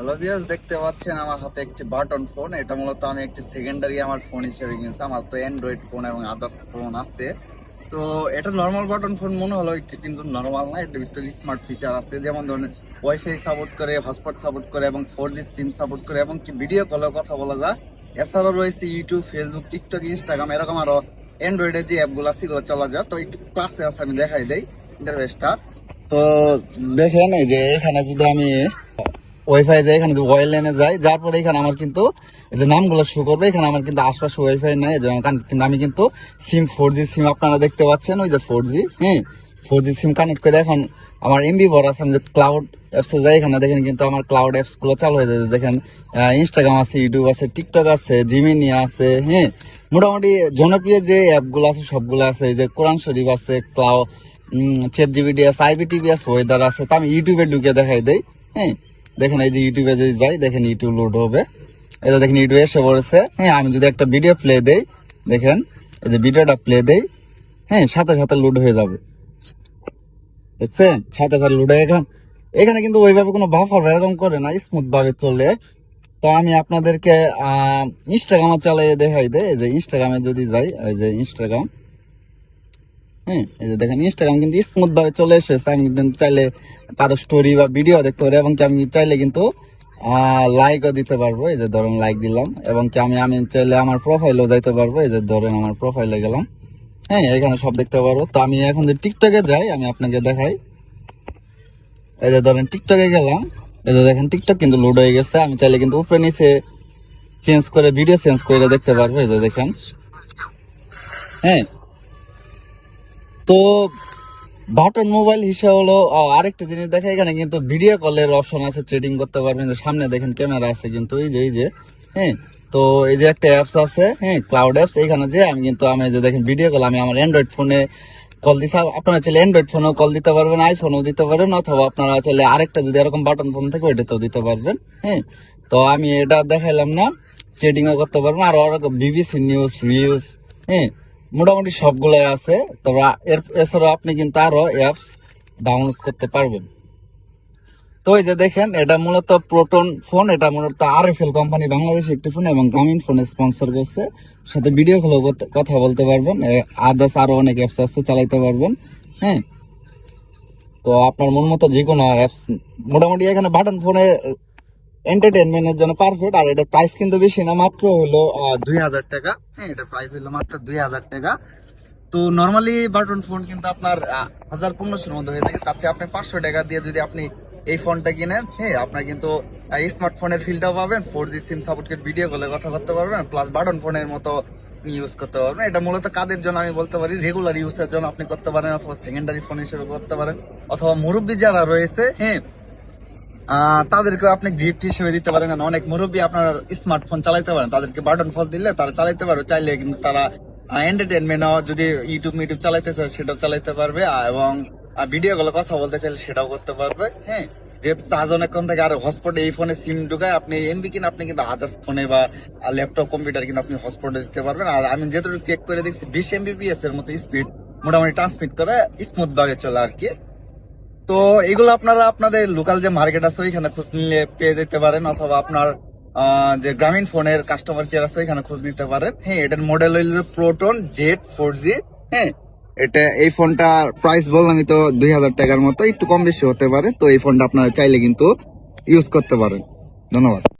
Hello viewers, দেখতে পাচ্ছেন আমার হাতে একটি বাটন ফোন। এটা মূলত আমি একটি সেকেন্ডারি আমার ফোন হিসেবে কিনছি। আমার তো অ্যান্ড্রয়েড ফোন এবং আদার্স ফোন আছে। তো এটা নর্মাল বাটন ফোন মনে হলো, কিন্তু নর্মাল না। এটার ভিতরে স্মার্ট ফিচার আছে, যেমন ধরেন ওয়াইফাই সাপোর্ট করে, হটস্পট সাপোর্ট করে এবং 4G সিম সাপোর্ট করে, এবং কি ভিডিও কলেও কথা বলা যায়। এছাড়াও রয়েছে ইউটিউব, ফেসবুক, টিকটক, ইনস্টাগ্রাম, এরকম আরো অ্যান্ড্রয়েডের যে অ্যাপগুলো আছে এগুলো চলা যায়। তো একটু ক্লাসে আছে, আমি দেখাই দেই ইন্টারফেসটা। তো দেখেন এই যে এখানে যদি আমি ওয়াইফাই যাই, এখানে ওয়াই লাইনে যাই, যার পরে এখানে আমার কিন্তু এই যে নামগুলো শো করবে। এখানে আমার কিন্তু আশপাশে ওয়াইফাই নাই, কিন্তু আমি কিন্তু সিম 4G সিম আপনারা দেখতে পাচ্ছেন, ওই যে 4G, হ্যাঁ 4G সিম কানেক্ট করে এখন আমার এমবি ভর আছে। আমি যে ক্লাউড অ্যাপসে যাই, এখানে দেখেন কিন্তু আমার ক্লাউড অ্যাপস গুলো চালু হয়ে যায়। দেখেন ইনস্টাগ্রাম আছে, ইউটিউব আছে, টিকটক আছে, জিমিনি আছে, হ্যাঁ মোটামুটি জনপ্রিয় যে অ্যাপগুলো আছে সবগুলো আছে। এই যে কোরআন শরীফ আছে, ক্লাউড, চ্যাট জিপিটি আছে, আইপিটিভি আছে, ওয়েদার আছে। তো আমি ইউটিউবে ঢুকে দেখাই দেই। হ্যাঁ দেখেন এই যে ইউটিউবে যদি যাই, দেখেন ইউটিউব লোড হবে। এটা দেখেন ইউটিউবে এসে পড়েছে। হ্যাঁ আমি যদি একটা ভিডিও প্লে দেই, দেখেন এই যে ভিডিওটা প্লে দেই, হ্যাঁ সাথে সাথে লোড হয়ে যাবে। দেখছেন সাথে সাথে লোড হয়ে এখানে কিন্তু ওইভাবে কোনো বাফার এরকম করে না, স্মুথ ভাবে চলে। তো আমি আপনাদেরকে ইনস্টাগ্রামে চালিয়ে দেখাই দেয়। এই যে ইনস্টাগ্রামে যদি যাই, এই যে ইনস্টাগ্রাম, হ্যাঁ এই যে দেখেন ইনস্টাগ্রাম কিন্তু স্মুথ ভাবে চলে এসেছে। আমি কিন্তু চাইলে কারো স্টোরি বা ভিডিও দেখতে পারি, এবং কি আমি চাইলে কিন্তু লাইকও দিতে পারবো। এই যে ধরেন লাইক দিলাম, এবং কি আমি আমি চাইলে আমার প্রোফাইলও যাইতে পারবো। এই যে ধরেন আমার প্রোফাইলে গেলাম, হ্যাঁ এখানে সব দেখতে পারবো। তো আমি এখন যে টিকটকে যাই, আমি আপনাকে দেখাই। এই যে ধরেন টিকটকে গেলাম, এই যে দেখেন টিকটক কিন্তু লোড হয়ে গেছে। আমি চাইলে কিন্তু উপরে নিচে চেঞ্জ করে ভিডিও চেঞ্জ করে দেখতে পারবো। এই যে দেখেন, হ্যাঁ। তো বাটন মোবাইল হিসেবে হলো আরেকটা জিনিস দেখা, এখানে কিন্তু ভিডিও কলের অপশন আছে, ট্রেডিং করতে পারবেন। যে সামনে দেখেন ক্যামেরা আছে কিন্তু এই যে হ্যাঁ। তো এই যে একটা অ্যাপস আছে, হ্যাঁ ক্লাউড অ্যাপস। এখানে যে আমি যে দেখেন ভিডিও কল আমি আমার অ্যান্ড্রয়েড ফোনে কল দিচ্ছি। আপনারা চাইলে অ্যান্ড্রয়েড ফোনেও কল দিতে পারবেন, আইফোনেও দিতে পারেন, অথবা আপনারা চাইলে আরেকটা যদি এরকম বাটন ফোন থাকে ওইটাতেও দিতে পারবেন। হ্যাঁ তো আমি এটা দেখাইলাম না, ট্রেডিংও করতে পারবেন। আর বিবিসি নিউজ, রিলস, হ্যাঁ মোটামুটি সবগুলাই আছে। তবে এছাড়াও আপনি কিন্তু আরো অ্যাপস ডাউনলোড করতে পারবেন। তো এই যে দেখেন এটা মূলত প্রোটন ফোন, এটা মূলত আরএফএল কোম্পানি বাংলাদেশের একটি ফোন, এবং গ্রামীণ ফোনে স্পন্সর করছে। সাথে ভিডিও কলও কথা বলতে পারবেন, আদার্স আরো অনেক অ্যাপস আছে চালাইতে পারবেন। হ্যাঁ তো আপনার মন মতো যে কোনো অ্যাপস মোটামুটি এখানে বাটন ফোনে এন্টারটেনমেন্টের জন্য পারফেক্ট। আর এটার প্রাইস কিন্তু বেশি না, মাত্র হলো 2000 টাকা। হ্যাঁ এটার প্রাইস হলো মাত্র 2000 টাকা। তো নর্মালি বাটন ফোন কিন্তু আপনার 1000-1500 মধ্যে হয়ে থাকে। তার চেয়ে আপনি 500 টাকা দিয়ে যদি আপনি এই ফোনটা কিনেন, হ্যাঁ আপনার কিন্তু স্মার্টফোনের ফিলটাও পাবেন, 4G সিম সাপোর্ট করে ভিডিও কলে কথা করতে পারবেন, প্লাস বাটন ফোনের মতো ইউজ করতে পারবেন। এটা মূলত কাদের জন্য আমি বলতে পারি, রেগুলার ইউজের জন্য আপনি করতে পারেন, অথবা সেকেন্ডারি ফোন হিসেবে করতে পারেন, অথবা মুরব্বী যারা রয়েছে, হ্যাঁ তাদেরকে আপনি গিফট হিসেবে দিতে পারেন। কারণ অনেক মুরব্বী আপনার স্মার্টফোন চালাইতে পারেন, তাদেরকে বাটন ফোন দিলে তারা চালাইতে পারবে। চাইলে কিন্তু তারা এন্টারটেনমেন্ট, যদি ইউটিউব চালাইতে চায় সেটাও চালাইতে পারবে, এবং ভিডিও গুলো কথা বলতে চাইলে সেটাও করতে পারবে। হ্যাঁ যেহেতু চার্জ অনেকক্ষণ থেকে, আর হটস্পটে এই ফোনে সিম ঢুকায় আপনি এমবি কিনা আপনি কিন্তু আদার্স ফোনে বা ল্যাপটপ কম্পিউটার কিন্তু আপনি হটস্পটে দিতে পারবেন। আর আমি যেহেতু চেক করে দেখছি 20 MBPS এর মতো স্পিড মোটামুটি ট্রান্সমিট করে, স্মুথ ভাবে চলে আর কি। তো এগুলো আপনারা আপনাদের লোকাল যে মার্কেট আছে ওইখানে খোঁজ নিলে পেয়ে যেতে পারেন, অথবা আপনার যে গ্রামীণ ফোনের কাস্টমার কেয়ার আছে ওইখানে খোঁজ নিতে পারেন। হ্যাঁ এটার মডেল হইল প্রোটন জেড 4G। হ্যাঁ এটা এই ফোনটার প্রাইস বললামই তো 2000 টাকার মতো, একটু কম বেশি হতে পারে। তো এই ফোনটা আপনারা চাইলে কিন্তু ইউজ করতে পারেন। ধন্যবাদ।